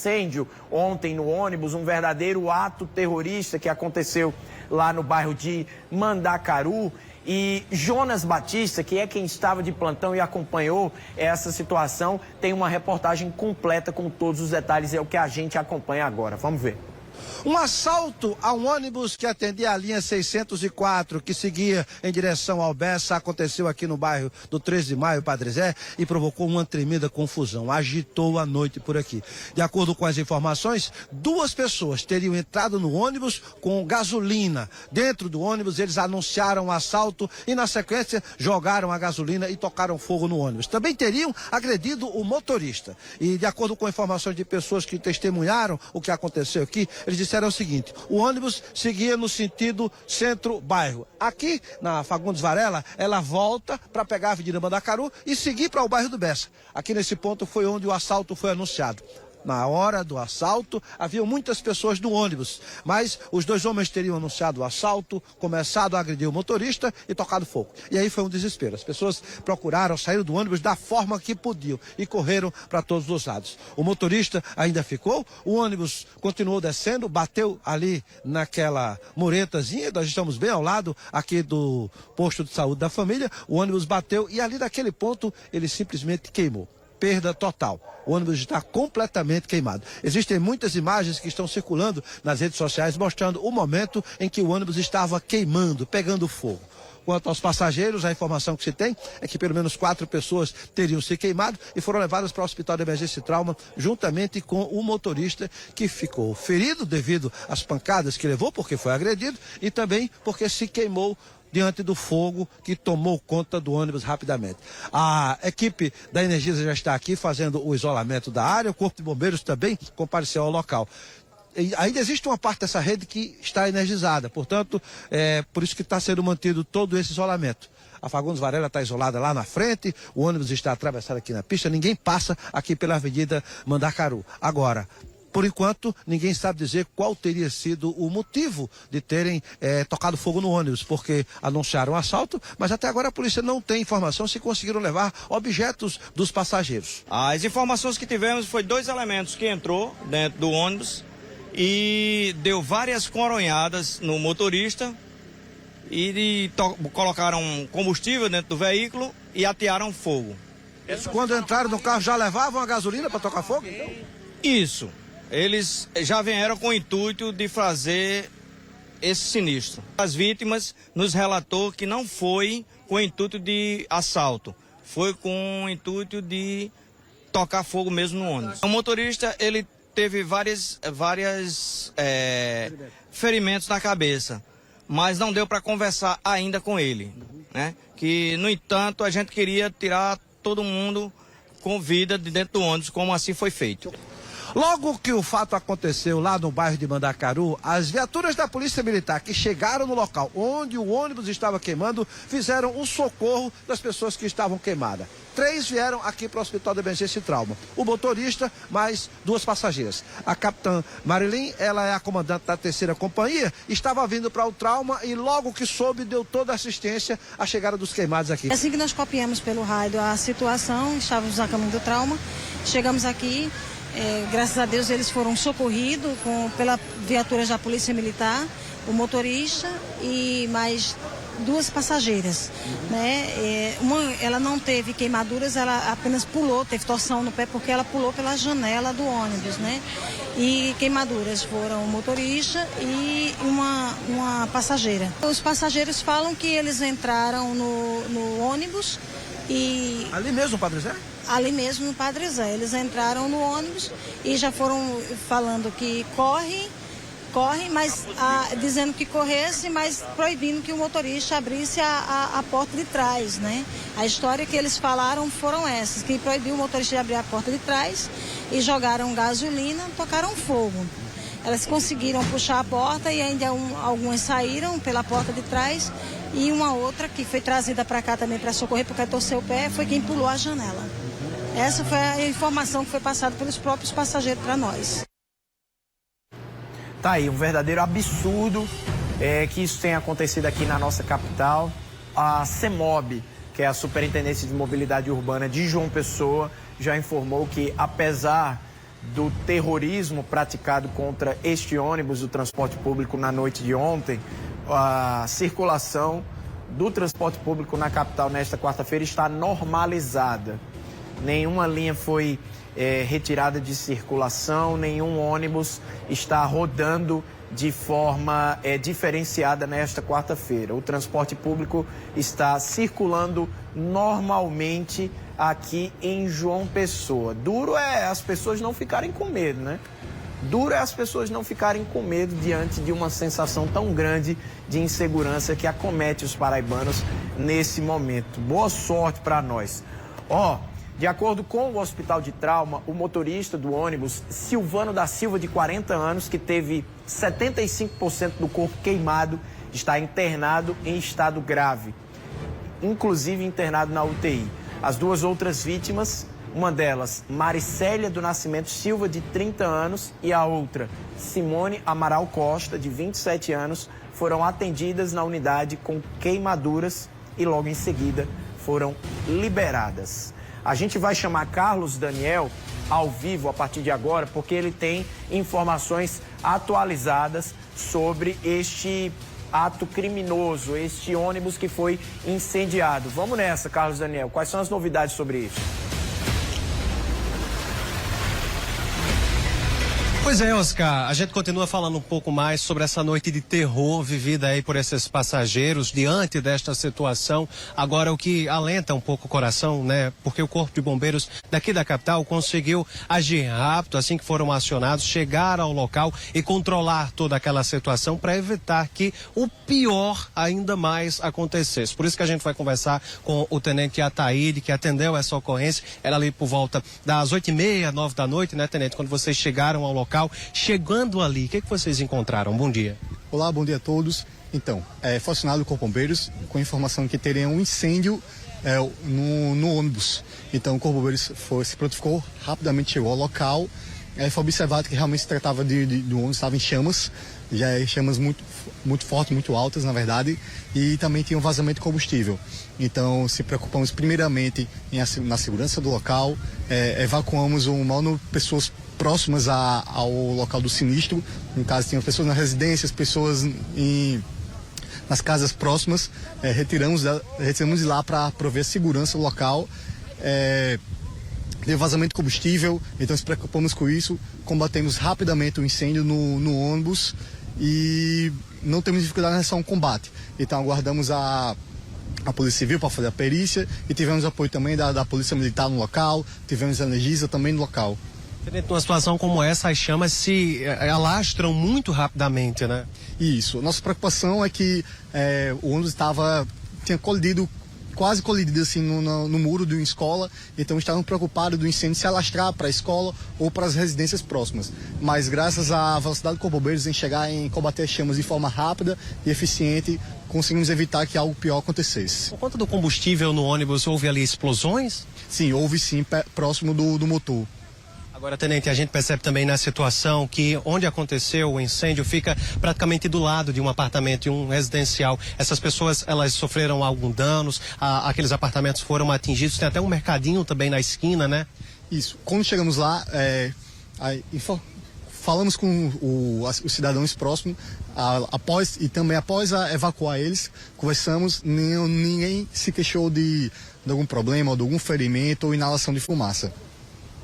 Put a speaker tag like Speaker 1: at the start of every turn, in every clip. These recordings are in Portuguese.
Speaker 1: Incêndio ontem no ônibus, um verdadeiro ato terrorista que aconteceu lá no bairro de Mandacaru. E Jonas Batista, que é quem estava de plantão e acompanhou essa situação, tem uma reportagem completa com todos os detalhes, é o que a gente acompanha agora. Vamos ver.
Speaker 2: Um assalto a um ônibus que atendia a linha 604, que seguia em direção ao Bessa, aconteceu aqui no bairro do 13 de Maio, Padre Zé, e provocou uma tremenda confusão. Agitou a noite por aqui. De acordo com as informações, 2 pessoas teriam entrado no ônibus com gasolina. Dentro do ônibus, eles anunciaram o assalto e, na sequência, jogaram a gasolina e tocaram fogo no ônibus. Também teriam agredido o motorista. E, de acordo com informações de pessoas que testemunharam o que aconteceu aqui, eles disseram o seguinte: o ônibus seguia no sentido centro-bairro. Aqui, na Fagundes Varela, ela volta para pegar a Avenida Mandacaru e seguir para o bairro do Bessa. Aqui nesse ponto foi onde o assalto foi anunciado. Na hora do assalto, haviam muitas pessoas no ônibus, mas os 2 homens teriam anunciado o assalto, começado a agredir o motorista e tocado fogo. E aí foi um desespero. As pessoas procuraram sair do ônibus da forma que podiam e correram para todos os lados. O motorista ainda ficou, o ônibus continuou descendo, bateu ali naquela muretazinha, nós estamos bem ao lado aqui do posto de saúde da família, o ônibus bateu e ali naquele ponto ele simplesmente queimou. Perda total. O ônibus está completamente queimado. Existem muitas imagens que estão circulando nas redes sociais mostrando o momento em que o ônibus estava queimando, pegando fogo. Quanto aos passageiros, a informação que se tem é que pelo menos 4 pessoas teriam se queimado e foram levadas para o Hospital de Emergência e Trauma, juntamente com o motorista que ficou ferido devido às pancadas que levou, porque foi agredido, e também porque se queimou diante do fogo que tomou conta do ônibus rapidamente. A equipe da Energisa já está aqui fazendo o isolamento da área, o Corpo de Bombeiros também compareceu ao local. E ainda existe uma parte dessa rede que está energizada, portanto, por isso que está sendo mantido todo esse isolamento. A Fagundes Varela está isolada lá na frente, o ônibus está atravessado aqui na pista, ninguém passa aqui pela Avenida Mandacaru. Agora, por enquanto, ninguém sabe dizer qual teria sido o motivo de terem tocado fogo no ônibus, porque anunciaram o assalto, mas até agora a polícia não tem informação se conseguiram levar objetos dos passageiros.
Speaker 3: As informações que tivemos foi 2 elementos que entrou dentro do ônibus e deu várias coronhadas no motorista e colocaram combustível dentro do veículo e atearam fogo.
Speaker 2: Eles, quando entraram no carro, já levavam a gasolina para tocar fogo? Então?
Speaker 3: Isso. Eles já vieram com o intuito de fazer esse sinistro. As vítimas nos relatou que não foi com o intuito de assalto, foi com o intuito de tocar fogo mesmo no ônibus. O motorista, ele teve vários ferimentos na cabeça, mas não deu para conversar ainda com ele, né? Que, no entanto, a gente queria tirar todo mundo com vida de dentro do ônibus, como assim foi feito.
Speaker 2: Logo que o fato aconteceu lá no bairro de Mandacaru, as viaturas da Polícia Militar que chegaram no local onde o ônibus estava queimando, fizeram o socorro das pessoas que estavam queimadas. 3 vieram aqui para o Hospital de Emergência e Trauma. O motorista, mais 2 passageiras. A capitã Marilyn, ela é a comandante da 3ª companhia, estava vindo para o trauma e logo que soube, deu toda a assistência à chegada dos queimados aqui.
Speaker 4: Assim que nós copiamos pelo rádio a situação, estávamos na caminho do trauma, chegamos aqui. Graças a Deus eles foram socorridos pela viatura da Polícia Militar, o motorista e mais 2 passageiras, né? Uma, ela não teve queimaduras, ela apenas pulou, teve torção no pé porque ela pulou pela janela do ônibus, né? E queimaduras foram o motorista e uma passageira. Os passageiros falam que eles entraram no ônibus e...
Speaker 2: Ali mesmo, Padre Zé?
Speaker 4: Ali mesmo no Padre Zé. Eles entraram no ônibus e já foram falando que corre, mas dizendo que corresse, mas proibindo que o motorista abrisse a porta de trás, né? A história que eles falaram foram essas, que proibiu o motorista de abrir a porta de trás e jogaram gasolina, tocaram fogo. Elas conseguiram puxar a porta e ainda algumas saíram pela porta de trás e uma outra que foi trazida para cá também para socorrer porque torceu o pé foi quem pulou a janela. Essa foi a informação que foi passada pelos próprios passageiros para nós.
Speaker 1: Tá aí, um verdadeiro absurdo que isso tenha acontecido aqui na nossa capital. A CEMOB, que é a Superintendência de Mobilidade Urbana de João Pessoa, já informou que, apesar do terrorismo praticado contra este ônibus do transporte público na noite de ontem, a circulação do transporte público na capital nesta quarta-feira está normalizada. Nenhuma linha foi retirada de circulação, nenhum ônibus está rodando de forma diferenciada nesta quarta-feira. O transporte público está circulando normalmente aqui em João Pessoa. Duro é as pessoas não ficarem com medo, né? Duro é as pessoas não ficarem com medo diante de uma sensação tão grande de insegurança que acomete os paraibanos nesse momento. Boa sorte para nós. De acordo com o Hospital de Trauma, o motorista do ônibus, Silvano da Silva, de 40 anos, que teve 75% do corpo queimado, está internado em estado grave, inclusive internado na UTI. As duas outras vítimas, uma delas, Maricélia do Nascimento Silva, de 30 anos, e a outra, Simone Amaral Costa, de 27 anos, foram atendidas na unidade com queimaduras e logo em seguida foram liberadas. A gente vai chamar Carlos Daniel ao vivo a partir de agora, porque ele tem informações atualizadas sobre este ato criminoso, este ônibus que foi incendiado. Vamos nessa, Carlos Daniel. Quais são as novidades sobre isso?
Speaker 5: Pois é, Oscar, a gente continua falando um pouco mais sobre essa noite de terror vivida aí por esses passageiros diante desta situação. Agora, o que alenta um pouco o coração, né? Porque o Corpo de Bombeiros daqui da capital conseguiu agir rápido, assim que foram acionados, chegar ao local e controlar toda aquela situação para evitar que o pior ainda mais acontecesse. Por isso que a gente vai conversar com o Tenente Ataíde, que atendeu essa ocorrência. Era ali por volta das 8h30, 9 da noite, né, Tenente? Quando vocês chegaram ao local. Chegando ali, o que vocês encontraram? Bom dia.
Speaker 6: Olá, bom dia a todos. Então, foi acionado o Corpo de Bombeiros com a informação que teria um incêndio no ônibus. Então, o Corpo de Bombeiros se prontificou, rapidamente chegou ao local. Foi observado que realmente se tratava do ônibus, estava em chamas, chamas muito fortes, muito altas, na verdade, e também tinha um vazamento de combustível. Então, se preocupamos primeiramente na segurança do local, evacuamos o maior número de pessoas próximas ao local do sinistro. No caso, tinham pessoas nas residências, pessoas nas casas próximas. Retiramos de lá para prover segurança do local. Deu vazamento de combustível, então se preocupamos com isso, combatemos rapidamente o incêndio no ônibus e não temos dificuldade em relação ao combate. Então aguardamos a Polícia Civil para fazer a perícia e tivemos apoio também da Polícia Militar no local, tivemos a Energisa também no local.
Speaker 5: Numa situação como essa, as chamas se alastram muito rapidamente, né?
Speaker 6: Isso. Nossa preocupação é que o ônibus tinha quase colidido assim no muro de uma escola, então estavam preocupados do incêndio se alastrar para a escola ou para as residências próximas. Mas graças à velocidade do Corpo de Bombeiros em combater as chamas de forma rápida e eficiente, conseguimos evitar que algo pior acontecesse.
Speaker 5: Por conta do combustível no ônibus, houve ali explosões?
Speaker 6: Sim, houve sim, próximo do motor.
Speaker 5: Agora, Tenente, a gente percebe também na situação que onde aconteceu o incêndio fica praticamente do lado de um apartamento e um residencial. Essas pessoas, elas sofreram algum danos, aqueles apartamentos foram atingidos, tem até um mercadinho também na esquina, né?
Speaker 6: Isso. Quando chegamos lá, falamos com os cidadãos próximos, após evacuar eles, conversamos, ninguém se queixou de algum problema, ou de algum ferimento ou inalação de fumaça.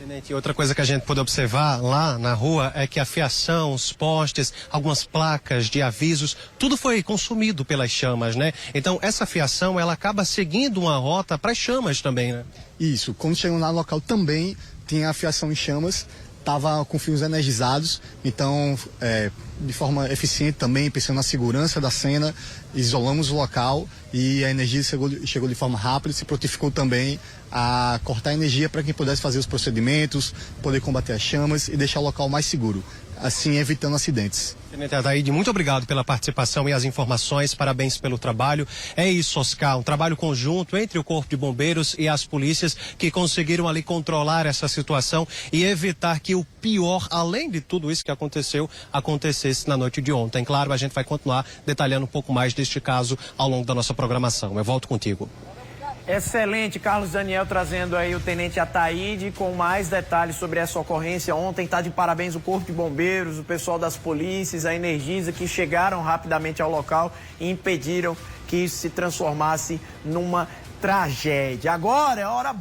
Speaker 5: Tenente, outra coisa que a gente pôde observar lá na rua é que a fiação, os postes, algumas placas de avisos, tudo foi consumido pelas chamas, né? Então essa fiação, ela acaba seguindo uma rota para as chamas também, né?
Speaker 6: Isso, quando chegamos lá no local também tinha a fiação em chamas, estava com fios energizados, então de forma eficiente também, pensando na segurança da cena, isolamos o local e a energia chegou de forma rápida, se prontificou também a cortar a energia para quem pudesse fazer os procedimentos, poder combater as chamas e deixar o local mais seguro, assim evitando acidentes.
Speaker 5: Tenente Ataíde, muito obrigado pela participação e as informações, parabéns pelo trabalho. É isso, Oscar, um trabalho conjunto entre o Corpo de Bombeiros e as polícias que conseguiram ali controlar essa situação e evitar que o pior, além de tudo isso que aconteceu, acontecesse na noite de ontem. Claro, a gente vai continuar detalhando um pouco mais deste caso ao longo da nossa programação. Eu volto contigo.
Speaker 1: Excelente, Carlos Daniel trazendo aí o Tenente Ataíde com mais detalhes sobre essa ocorrência ontem. Tá de parabéns o Corpo de Bombeiros, o pessoal das polícias, a Energisa, que chegaram rapidamente ao local e impediram que isso se transformasse numa tragédia. Agora é hora